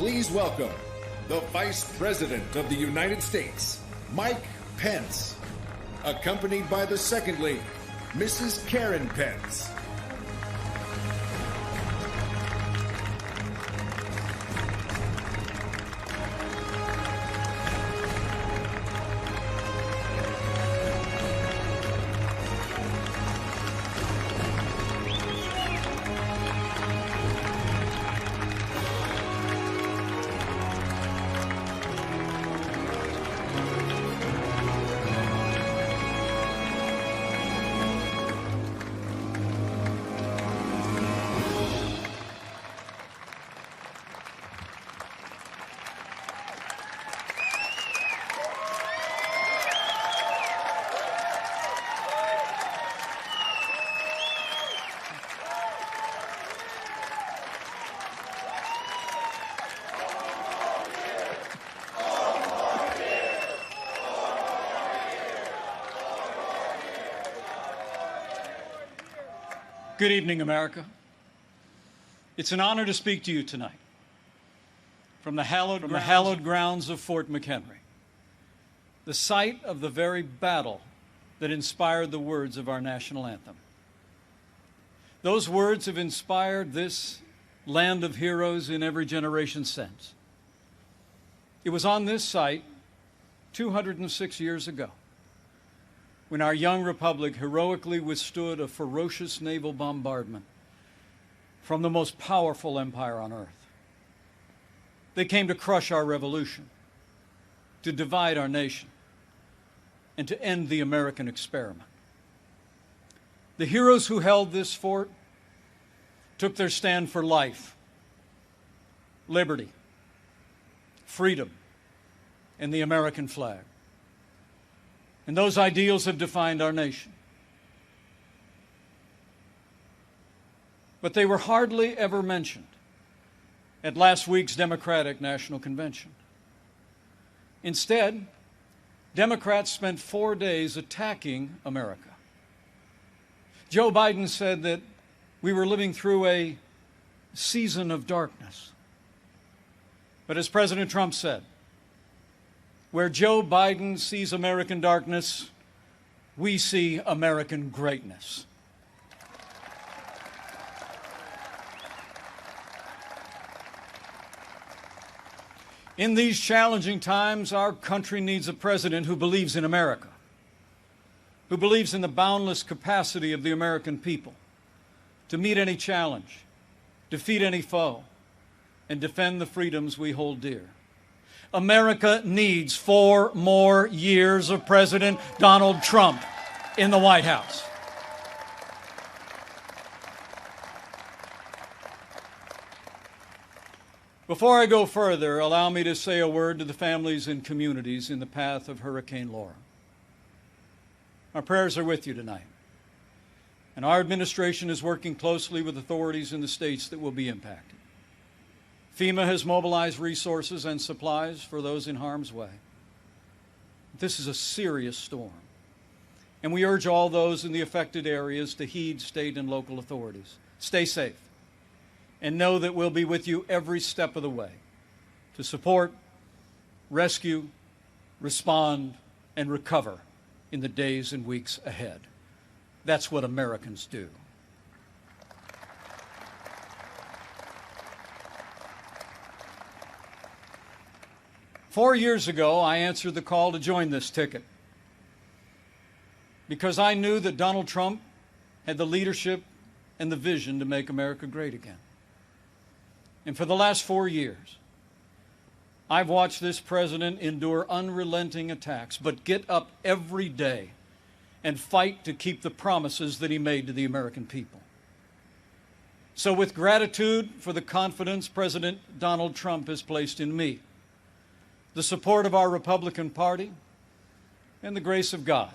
Please welcome the Vice President of the United States, Mike Pence, accompanied by the Second Lady, Mrs. Karen Pence. Good evening, America. It's an honor to speak to you tonight from the hallowed grounds of Fort McHenry, the site of the very battle that inspired the words of our national anthem. Those words have inspired this land of heroes in every generation since. It was on this site 206 years ago when our young republic heroically withstood a ferocious naval bombardment from the most powerful empire on earth. They came to crush our revolution, to divide our nation, and to end the American experiment. The heroes who held this fort took their stand for life, liberty, freedom, and the American flag. And those ideals have defined our nation. But they were hardly ever mentioned at last week's Democratic National Convention. Instead, Democrats spent 4 days attacking America. Joe Biden said that we were living through a season of darkness. But as President Trump said, where Joe Biden sees American darkness, we see American greatness. In these challenging times, our country needs a president who believes in America, who believes in the boundless capacity of the American people to meet any challenge, defeat any foe, and defend the freedoms we hold dear. America needs 4 more years of President Donald Trump in the White House. Before I go further, allow me to say a word to the families and communities in the path of Hurricane Laura. Our prayers are with you tonight, and our administration is working closely with authorities in the states that will be impacted. FEMA has mobilized resources and supplies for those in harm's way. This is a serious storm, and we urge all those in the affected areas to heed state and local authorities. Stay safe, and know that we'll be with you every step of the way to support, rescue, respond, and recover in the days and weeks ahead. That's what Americans do. Four years ago, I answered the call to join this ticket because I knew that Donald Trump had the leadership and the vision to make America great again. And for the last 4 years, I've watched this president endure unrelenting attacks, but get up every day and fight to keep the promises that he made to the American people. So with gratitude for the confidence President Donald Trump has placed in me, the support of our Republican Party, and the grace of God,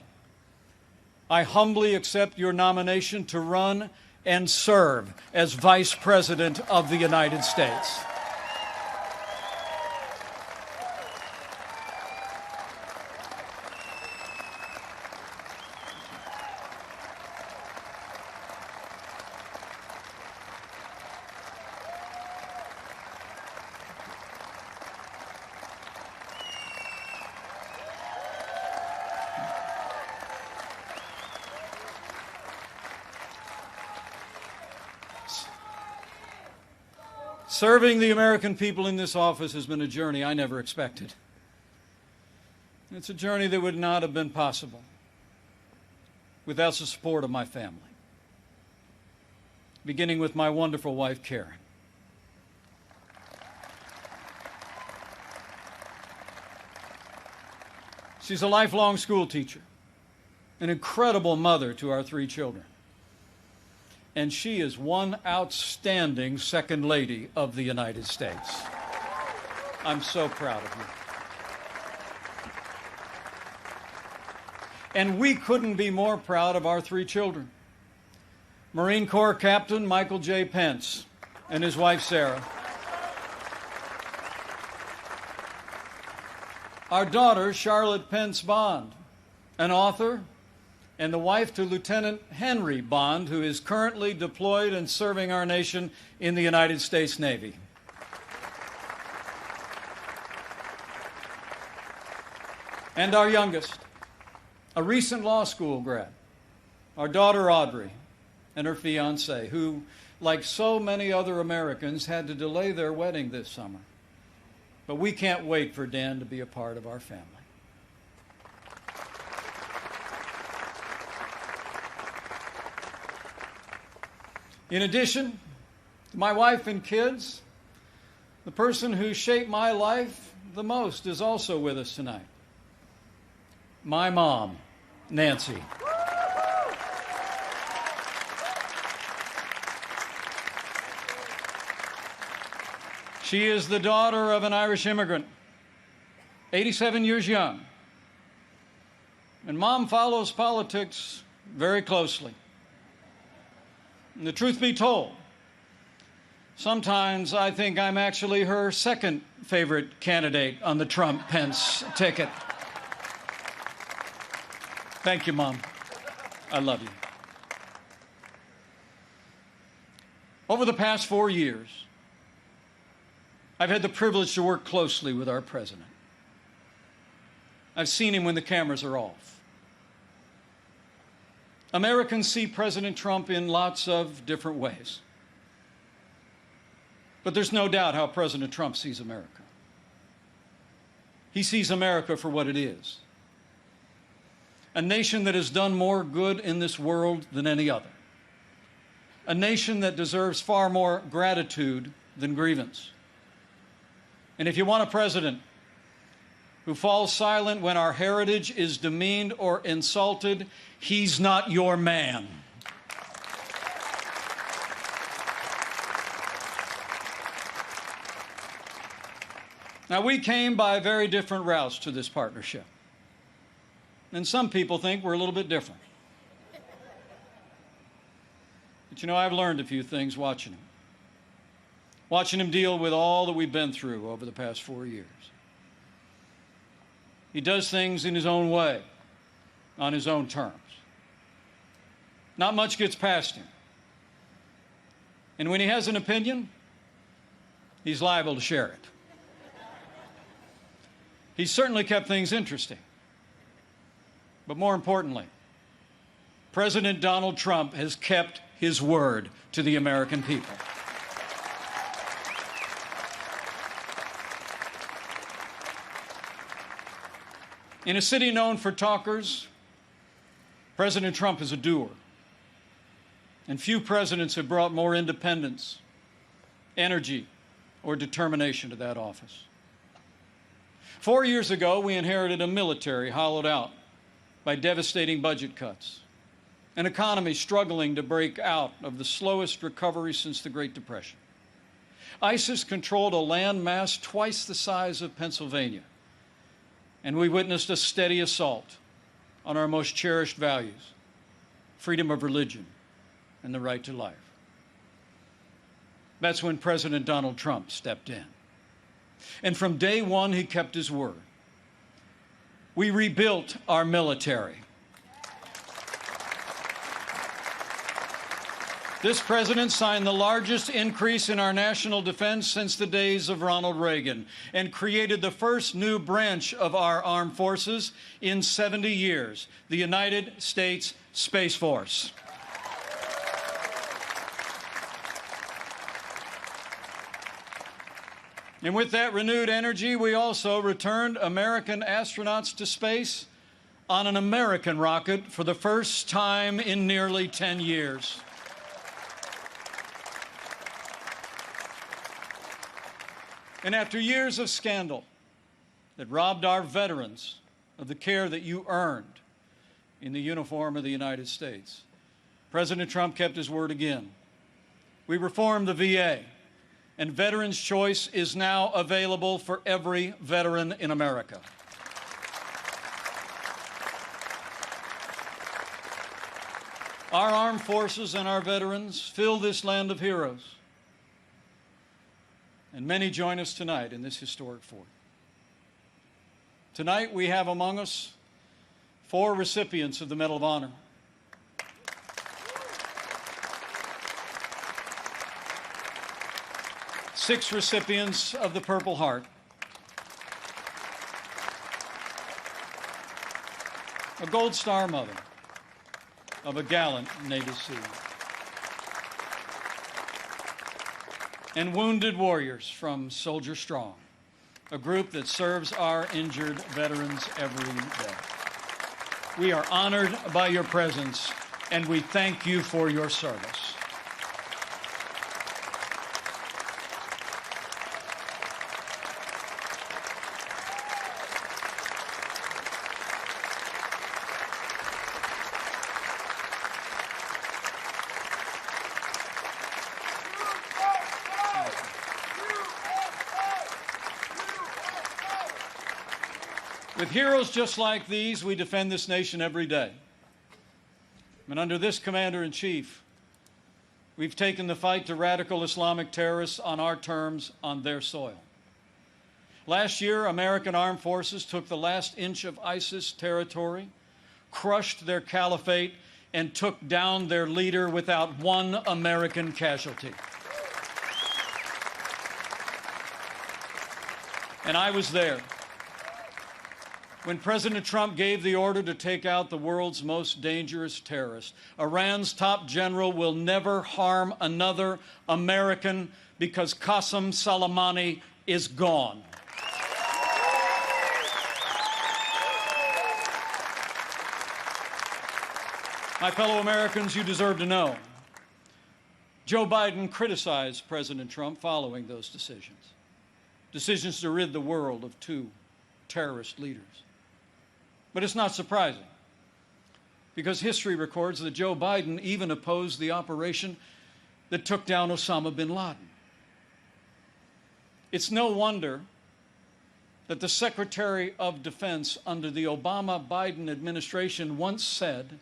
I humbly accept your nomination to run and serve as Vice President of the United States. Serving the American people in this office has been a journey I never expected. It's a journey that would not have been possible without the support of my family, beginning with my wonderful wife, Karen. She's a lifelong school teacher, an incredible mother to our 3 children. And she is one outstanding Second Lady of the United States. I'm so proud of you. And we couldn't be more proud of our 3 children. Marine Corps Captain Michael J. Pence and his wife, Sarah. Our daughter, Charlotte Pence Bond, an author, and the wife to Lieutenant Henry Bond, who is currently deployed and serving our nation in the United States Navy. And our youngest, a recent law school grad, our daughter Audrey, and her fiancé, who, like so many other Americans, had to delay their wedding this summer. But we can't wait for Dan to be a part of our family. In addition to my wife and kids, the person who shaped my life the most is also with us tonight. My mom, Nancy. She is the daughter of an Irish immigrant, 87 years young. And Mom follows politics very closely. And the truth be told, sometimes I think I'm actually her second favorite candidate on the Trump-Pence ticket. Thank you, Mom. I love you. Over the past 4 years, I've had the privilege to work closely with our president. I've seen him when the cameras are off. Americans see President Trump in lots of different ways. But there's no doubt how President Trump sees America. He sees America for what it is. A nation that has done more good in this world than any other. A nation that deserves far more gratitude than grievance. And if you want a president who falls silent when our heritage is demeaned or insulted, he's not your man. Now, we came by very different routes to this partnership. And some people think we're a little bit different. But you know, I've learned a few things watching him. Watching him deal with all that we've been through over the past 4 years. He does things in his own way, on his own terms. Not much gets past him. And when he has an opinion, he's liable to share it. He's certainly kept things interesting. But more importantly, President Donald Trump has kept his word to the American people. In a city known for talkers, President Trump is a doer. And few presidents have brought more independence, energy, or determination to that office. 4 years ago, we inherited a military hollowed out by devastating budget cuts, an economy struggling to break out of the slowest recovery since the Great Depression. ISIS controlled a land mass twice the size of Pennsylvania, and we witnessed a steady assault on our most cherished values, freedom of religion and the right to life. That's when President Donald Trump stepped in. And from day one, he kept his word. We rebuilt our military. This president signed the largest increase in our national defense since the days of Ronald Reagan and created the first new branch of our armed forces in 70 years, the United States Space Force. And with that renewed energy, we also returned American astronauts to space on an American rocket for the first time in nearly 10 years. And after years of scandal that robbed our veterans of the care that you earned in the uniform of the United States, President Trump kept his word again. We reformed the VA, and Veterans Choice is now available for every veteran in America. Our armed forces and our veterans fill this land of heroes, and many join us tonight in this historic fort. Tonight we have among us 4 recipients of the Medal of Honor. Six recipients of the Purple Heart. A Gold Star mother of a gallant native seed. And wounded warriors from Soldier Strong, a group that serves our injured veterans every day. We are honored by your presence, and we thank you for your service. With heroes just like these, we defend this nation every day. And under this Commander-in-Chief, we've taken the fight to radical Islamic terrorists on our terms, on their soil. Last year, American armed forces took the last inch of ISIS territory, crushed their caliphate, and took down their leader without one American casualty. And I was there when President Trump gave the order to take out the world's most dangerous terrorist. Iran's top general will never harm another American because Qasem Soleimani is gone. My fellow Americans, you deserve to know. Joe Biden criticized President Trump following those decisions to rid the world of 2 terrorist leaders. But it's not surprising, because history records that Joe Biden even opposed the operation that took down Osama bin Laden. It's no wonder that the Secretary of Defense under the Obama-Biden administration once said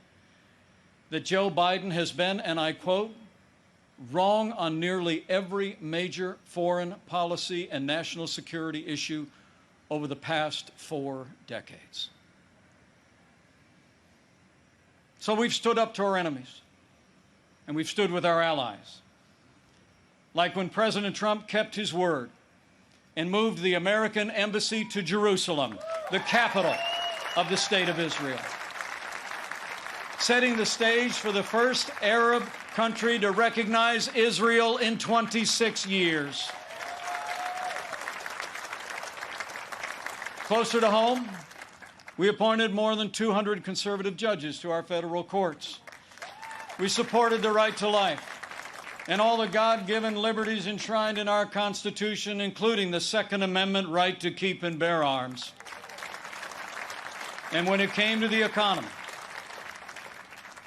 that Joe Biden has been, and I quote, wrong on nearly every major foreign policy and national security issue over the past 4 decades. So we've stood up to our enemies, and we've stood with our allies. Like when President Trump kept his word and moved the American embassy to Jerusalem, the capital of the State of Israel, setting the stage for the first Arab country to recognize Israel in 26 years. Closer to home, we appointed more than 200 conservative judges to our federal courts. We supported the right to life and all the God-given liberties enshrined in our Constitution, including the Second Amendment right to keep and bear arms. And when it came to the economy,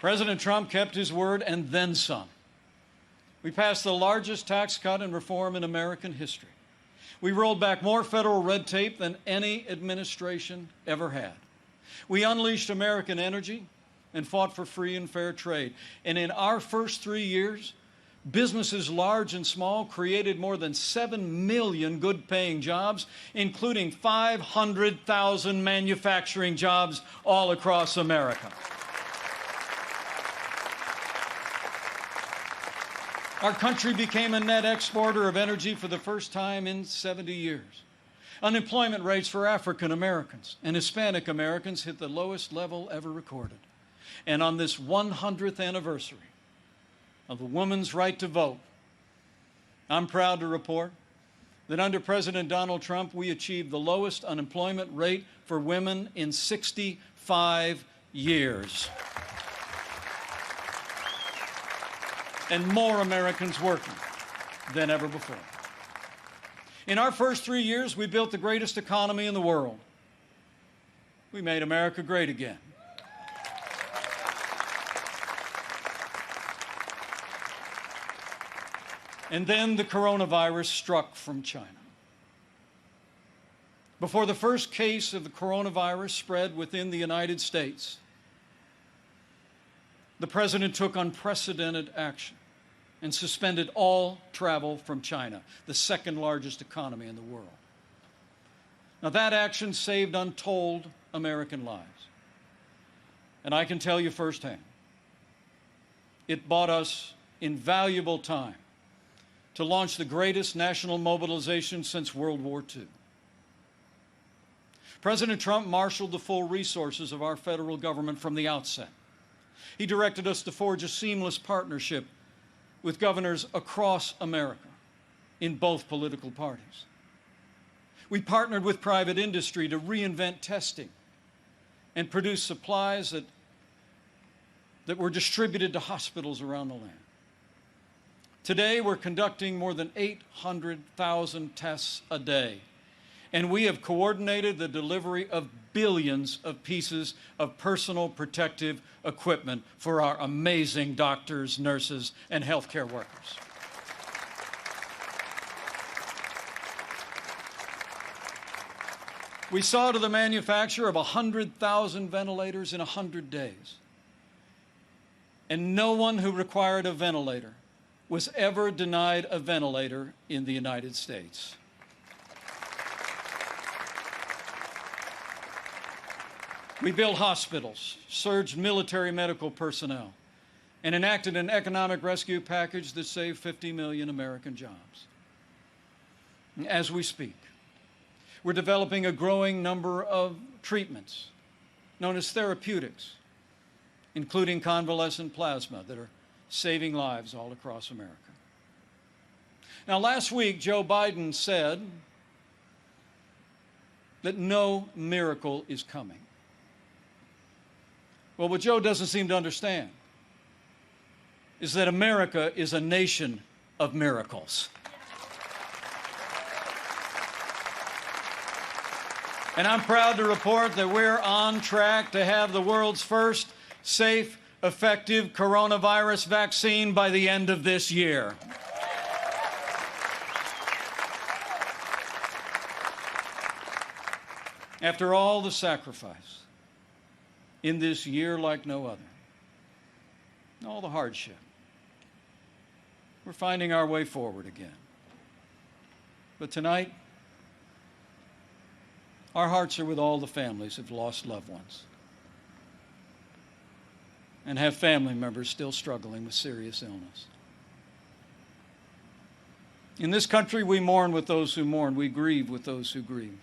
President Trump kept his word and then some. We passed the largest tax cut and reform in American history. We rolled back more federal red tape than any administration ever had. We unleashed American energy and fought for free and fair trade. And in our first 3 years, businesses large and small created more than 7 million good-paying jobs, including 500,000 manufacturing jobs all across America. Our country became a net exporter of energy for the first time in 70 years. Unemployment rates for African Americans and Hispanic Americans hit the lowest level ever recorded. And on this 100th anniversary of the woman's right to vote, I'm proud to report that under President Donald Trump, we achieved the lowest unemployment rate for women in 65 years. And more Americans working than ever before. In our first 3 years, we built the greatest economy in the world. We made America great again. And then the coronavirus struck from China. Before the first case of the coronavirus spread within the United States, the President took unprecedented action and suspended all travel from China, the second largest economy in the world. Now, that action saved untold American lives. And I can tell you firsthand, it bought us invaluable time to launch the greatest national mobilization since World War II. President Trump marshaled the full resources of our federal government from the outset. He directed us to forge a seamless partnership with governors across America in both political parties. We partnered with private industry to reinvent testing and produce supplies that were distributed to hospitals around the land. Today, we're conducting more than 800,000 tests a day, and we have coordinated the delivery of billions of pieces of personal protective equipment for our amazing doctors, nurses, and healthcare workers. We saw to the manufacture of 100,000 ventilators in 100 days, and no one who required a ventilator was ever denied a ventilator in the United States. We built hospitals, surged military medical personnel, and enacted an economic rescue package that saved 50 million American jobs. As we speak, we're developing a growing number of treatments known as therapeutics, including convalescent plasma, that are saving lives all across America. Now, last week, Joe Biden said that no miracle is coming. Well, what Joe doesn't seem to understand is that America is a nation of miracles. And I'm proud to report that we're on track to have the world's first safe, effective coronavirus vaccine by the end of this year. After all the sacrifice in this year like no other, all the hardship, we're finding our way forward again. But tonight, our hearts are with all the families who've lost loved ones and have family members still struggling with serious illness. In this country, we mourn with those who mourn. We grieve with those who grieve.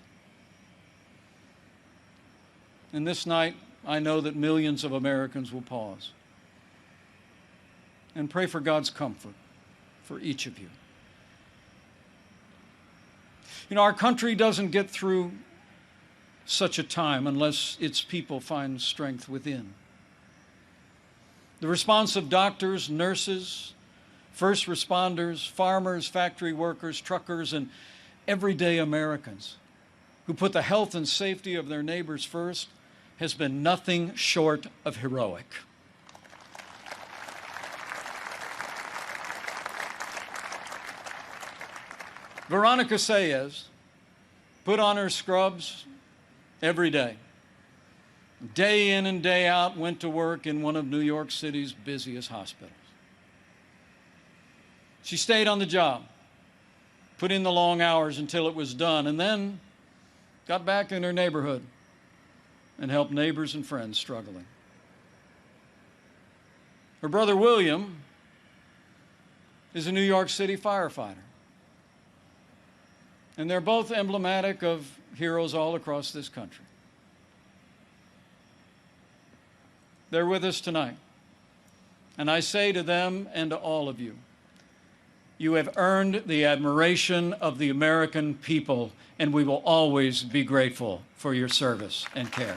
And this night, I know that millions of Americans will pause and pray for God's comfort for each of you. You know, our country doesn't get through such a time unless its people find strength within. The response of doctors, nurses, first responders, farmers, factory workers, truckers, and everyday Americans who put the health and safety of their neighbors first has been nothing short of heroic. Veronica Sayez put on her scrubs every day. Day in and day out, went to work in one of New York City's busiest hospitals. She stayed on the job, put in the long hours until it was done, and then got back in her neighborhood and helped neighbors and friends struggling. Her brother William is a New York City firefighter. And they're both emblematic of heroes all across this country. They're with us tonight. And I say to them and to all of you, You have earned the admiration of the American people, and we will always be grateful for your service and care.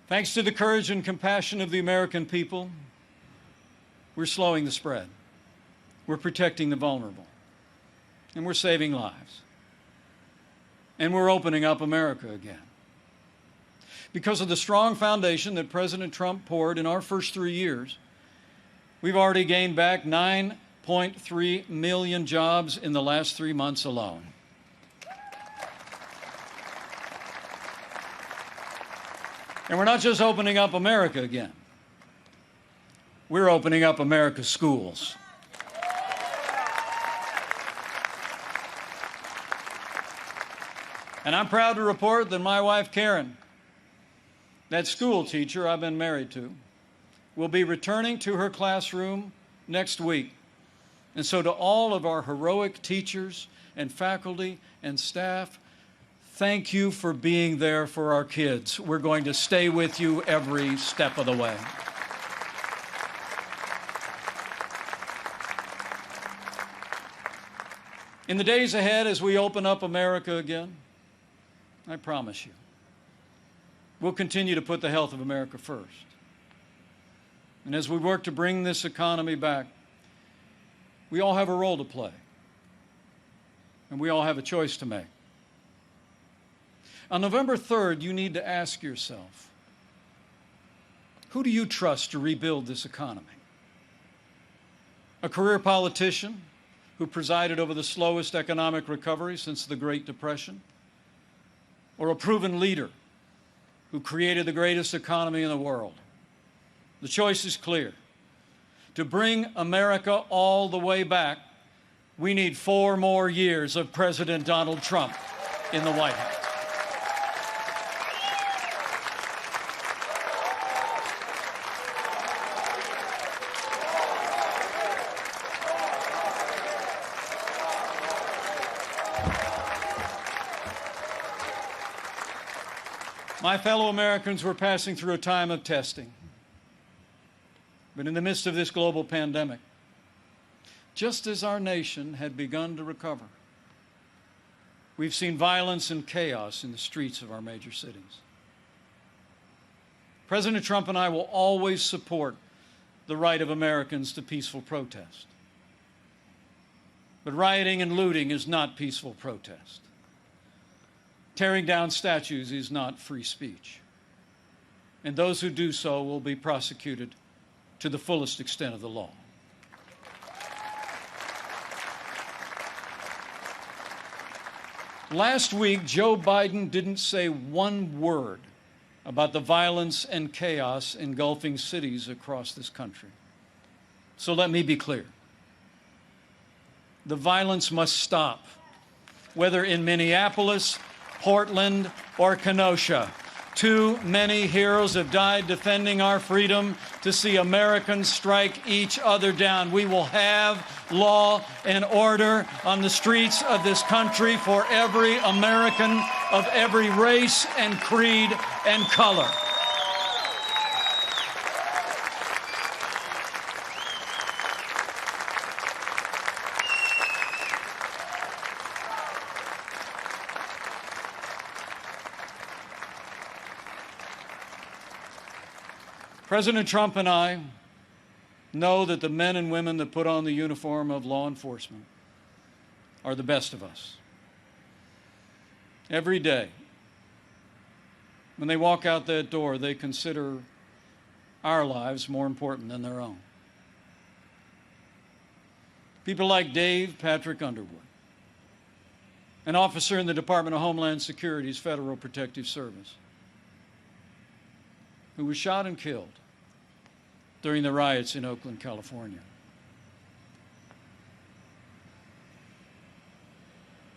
Thanks to the courage and compassion of the American people, we're slowing the spread. We're protecting the vulnerable. And we're saving lives. And we're opening up America again. Because of the strong foundation that President Trump poured in our first 3 years, we've already gained back 9.3 million jobs in the last 3 months alone. And we're not just opening up America again. We're opening up America's schools. And I'm proud to report that my wife, Karen, that school teacher I've been married to, will be returning to her classroom next week. And so to all of our heroic teachers and faculty and staff, thank you for being there for our kids. We're going to stay with you every step of the way. In the days ahead, as we open up America again, I promise you, we'll continue to put the health of America first. And as we work to bring this economy back, we all have a role to play. And we all have a choice to make. On November 3rd, you need to ask yourself, who do you trust to rebuild this economy? A career politician who presided over the slowest economic recovery since the Great Depression? Or a proven leader who created the greatest economy in the world? The choice is clear. To bring America all the way back, we need 4 more years of President Donald Trump in the White House. My fellow Americans, we're passing through a time of testing. But in the midst of this global pandemic, just as our nation had begun to recover, we've seen violence and chaos in the streets of our major cities. President Trump and I will always support the right of Americans to peaceful protest. But rioting and looting is not peaceful protest. Tearing down statues is not free speech. And those who do so will be prosecuted to the fullest extent of the law. Last week, Joe Biden didn't say one word about the violence and chaos engulfing cities across this country. So let me be clear. The violence must stop, whether in Minneapolis, Portland, or Kenosha. Too many heroes have died defending our freedom to see Americans strike each other down. We will have law and order on the streets of this country for every American of every race and creed and color. President Trump and I know that the men and women that put on the uniform of law enforcement are the best of us. Every day, when they walk out that door, they consider our lives more important than their own. People like Dave Patrick Underwood, an officer in the Department of Homeland Security's Federal Protective Service, who was shot and killed during the riots in Oakland, California.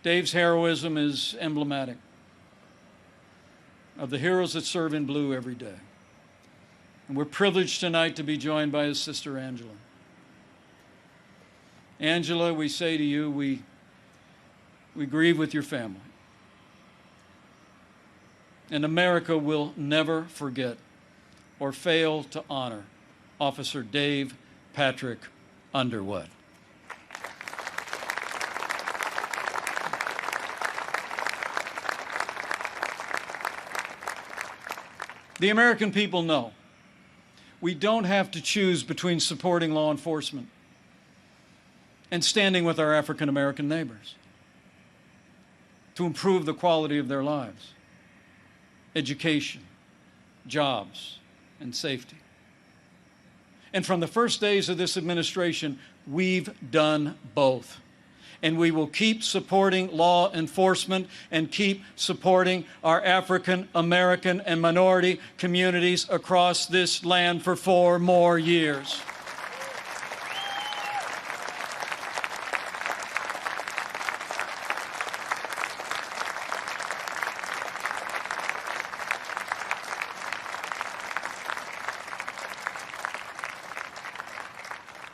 Dave's heroism is emblematic. of the heroes that serve in blue every day. And we're privileged tonight to be joined by his sister, Angela. Angela, we say to you, we grieve with your family. And America will never forget or fail to honor Officer Dave Patrick Underwood. The American people know we don't have to choose between supporting law enforcement and standing with our African American neighbors to improve the quality of their lives, education, jobs, and safety. And from the first days of this administration, we've done both. And we will keep supporting law enforcement and keep supporting our African American and minority communities across this land for 4 more years.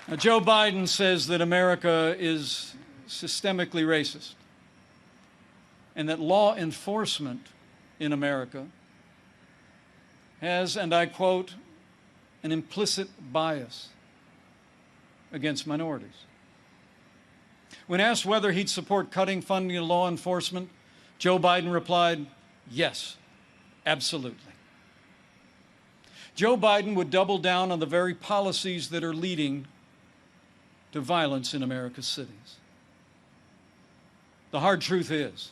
Now, Joe Biden says that America is systemically racist and that law enforcement in America has, and I quote, an implicit bias against minorities. When asked whether he'd support cutting funding to law enforcement, Joe Biden replied, yes, absolutely. Joe Biden would double down on the very policies that are leading to violence in America's cities. The hard truth is,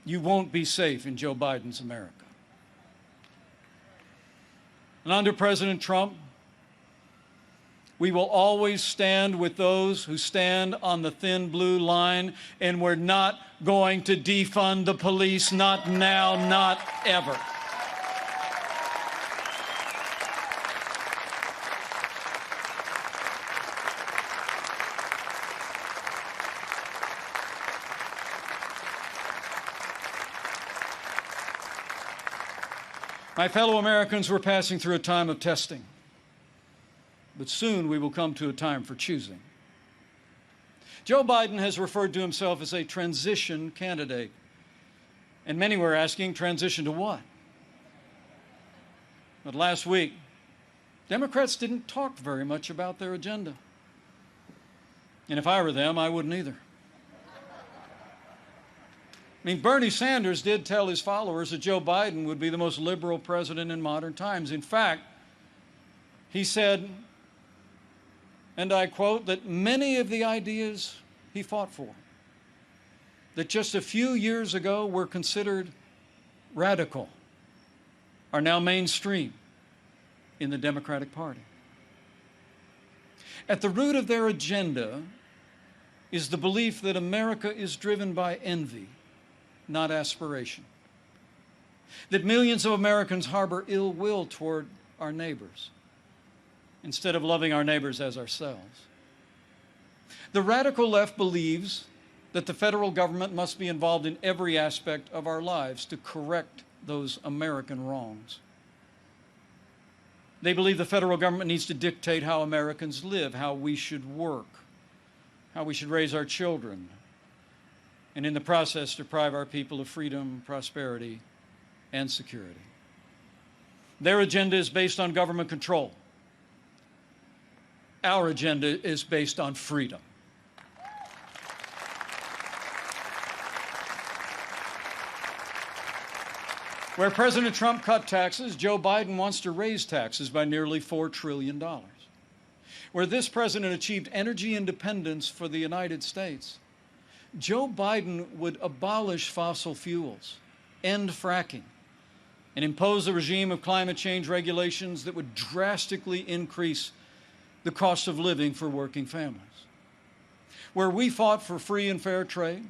you won't be safe in Joe Biden's America. And under President Trump, we will always stand with those who stand on the thin blue line, and we're not going to defund the police, not now, not ever. My fellow Americans, we're passing through a time of testing, but soon we will come to a time for choosing. Joe Biden has referred to himself as a transition candidate, and many were asking, transition to what? But last week, Democrats didn't talk very much about their agenda. And if I were them, I wouldn't either. I mean, Bernie Sanders did tell his followers that Joe Biden would be the most liberal president in modern times. In fact, he said, and I quote, that many of the ideas he fought for, that just a few years ago were considered radical, are now mainstream in the Democratic Party. At the root of their agenda is the belief that America is driven by envy, not aspiration. That millions of Americans harbor ill will toward our neighbors instead of loving our neighbors as ourselves. The radical left believes that the federal government must be involved in every aspect of our lives to correct those American wrongs. They believe the federal government needs to dictate how Americans live, how we should work, how we should raise our children, and in the process deprive our people of freedom, prosperity, and security. Their agenda is based on government control. Our agenda is based on freedom. Where President Trump cut taxes, Joe Biden wants to raise taxes by nearly $4 trillion. Where this president achieved energy independence for the United States, Joe Biden would abolish fossil fuels, end fracking, and impose a regime of climate change regulations that would drastically increase the cost of living for working families. Where we fought for free and fair trade,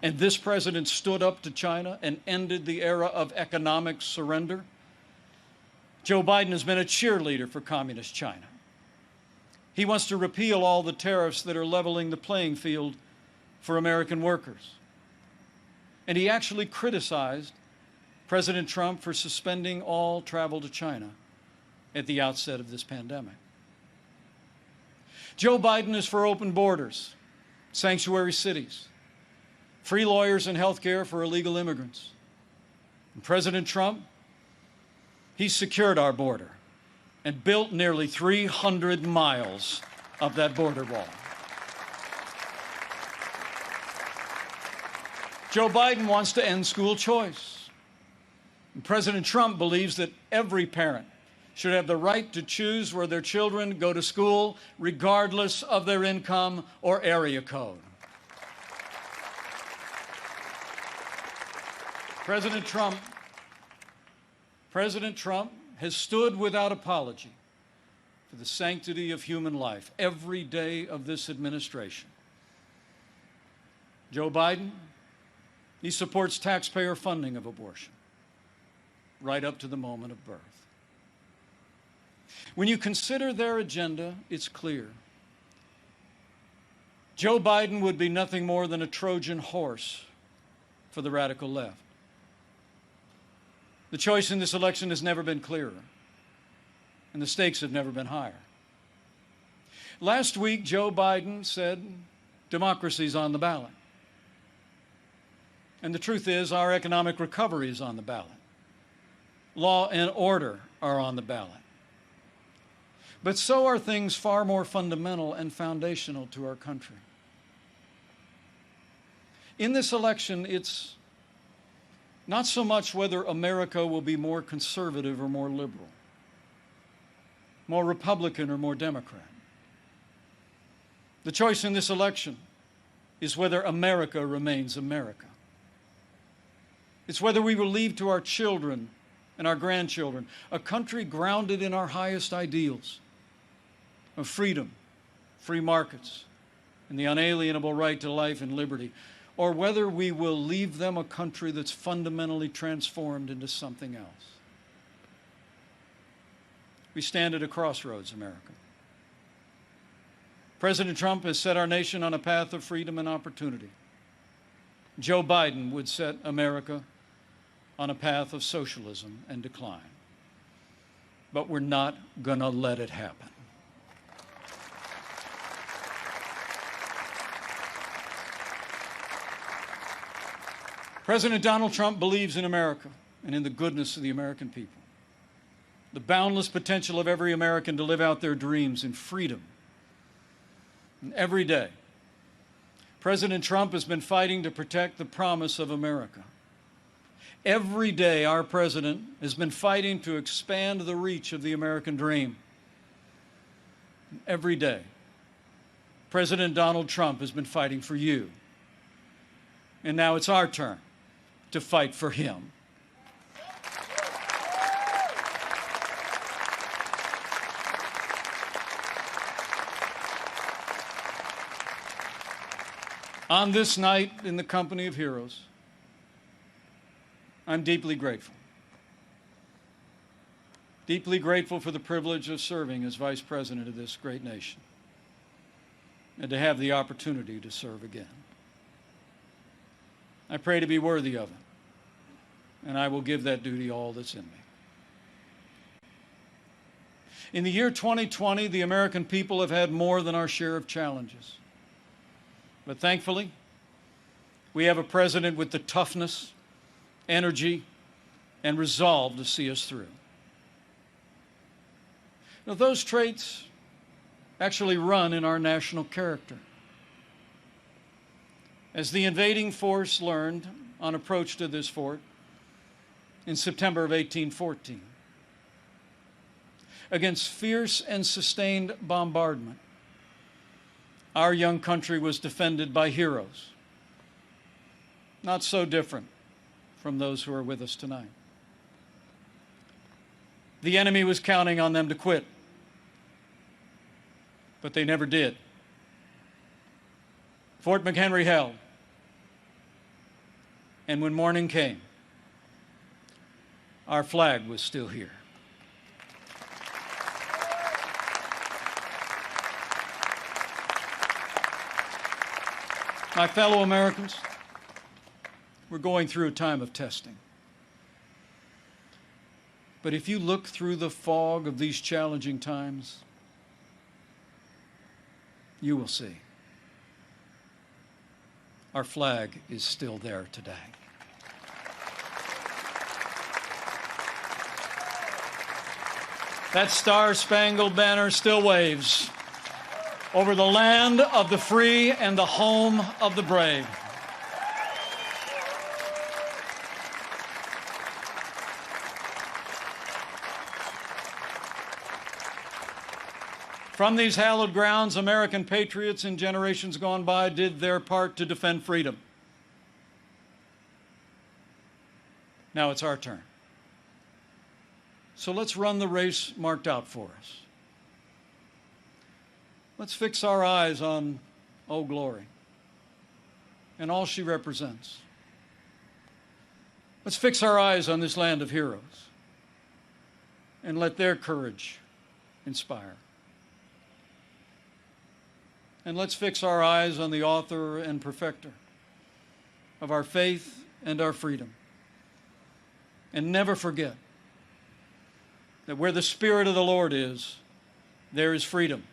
and this president stood up to China and ended the era of economic surrender, Joe Biden has been a cheerleader for communist China. He wants to repeal all the tariffs that are leveling the playing field for American workers. And he actually criticized President Trump for suspending all travel to China at the outset of this pandemic. Joe Biden is for open borders, sanctuary cities, free lawyers and health care for illegal immigrants. And President Trump, he secured our border and built nearly 300 miles of that border wall. Joe Biden wants to end school choice. And President Trump believes that every parent should have the right to choose where their children go to school, regardless of their income or area code. President Trump has stood without apology for the sanctity of human life every day of this administration. Joe Biden, he supports taxpayer funding of abortion right up to the moment of birth. When you consider their agenda, it's clear. Joe Biden would be nothing more than a Trojan horse for the radical left. The choice in this election has never been clearer, and the stakes have never been higher. Last week, Joe Biden said democracy's on the ballot. And the truth is, our economic recovery is on the ballot. Law and order are on the ballot. But so are things far more fundamental and foundational to our country. In this election, it's not so much whether America will be more conservative or more liberal, more Republican or more Democrat. The choice in this election is whether America remains America. It's whether we will leave to our children and our grandchildren a country grounded in our highest ideals of freedom, free markets, and the unalienable right to life and liberty, or whether we will leave them a country that's fundamentally transformed into something else. We stand at a crossroads, America. President Trump has set our nation on a path of freedom and opportunity. Joe Biden would set America on a path of socialism and decline. But we're not going to let it happen. President Donald Trump believes in America and in the goodness of the American people, the boundless potential of every American to live out their dreams in freedom. And every day, President Trump has been fighting to protect the promise of America. Every day, our president has been fighting to expand the reach of the American dream. And every day, President Donald Trump has been fighting for you. And now it's our turn to fight for him. On this night, in the company of heroes, I'm deeply grateful. Deeply grateful for the privilege of serving as Vice President of this great nation and to have the opportunity to serve again. I pray to be worthy of it, and I will give that duty all that's in me. In the year 2020, the American people have had more than our share of challenges. But thankfully, we have a president with the toughness, energy, and resolve to see us through. Now, those traits actually run in our national character. As the invading force learned on approach to this fort in September of 1814, against fierce and sustained bombardment, our young country was defended by heroes, not so different from those who are with us tonight. The enemy was counting on them to quit, but they never did. Fort McHenry held, and when morning came, our flag was still here. My fellow Americans, we're going through a time of testing. But if you look through the fog of these challenging times, you will see our flag is still there today. That Star-Spangled Banner still waves over the land of the free and the home of the brave. From these hallowed grounds, American patriots in generations gone by did their part to defend freedom. Now it's our turn. So let's run the race marked out for us. Let's fix our eyes on Old Glory and all she represents. Let's fix our eyes on this land of heroes and let their courage inspire. And let's fix our eyes on the author and perfecter of our faith and our freedom. And never forget that where the Spirit of the Lord is, there is freedom.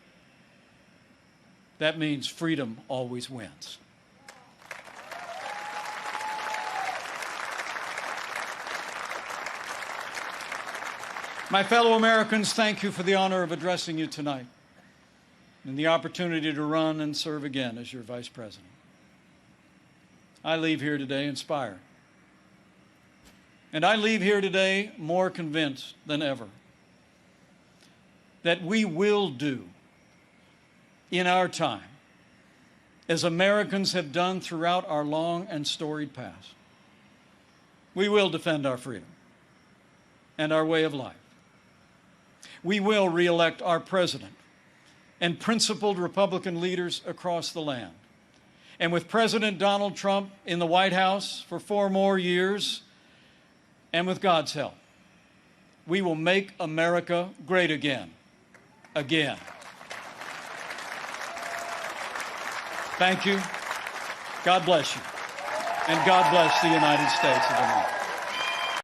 That means freedom always wins. My fellow Americans, thank you for the honor of addressing you tonight and the opportunity to run and serve again as your Vice President. I leave here today inspired. And I leave here today more convinced than ever that we will do in our time as Americans have done throughout our long and storied past. We will defend our freedom and our way of life. We will re-elect our president and principled Republican leaders across the land. And with President Donald Trump in the White House for 4 more years, and with God's help, we will make America great again. Again. Thank you. God bless you. And God bless the United States of America.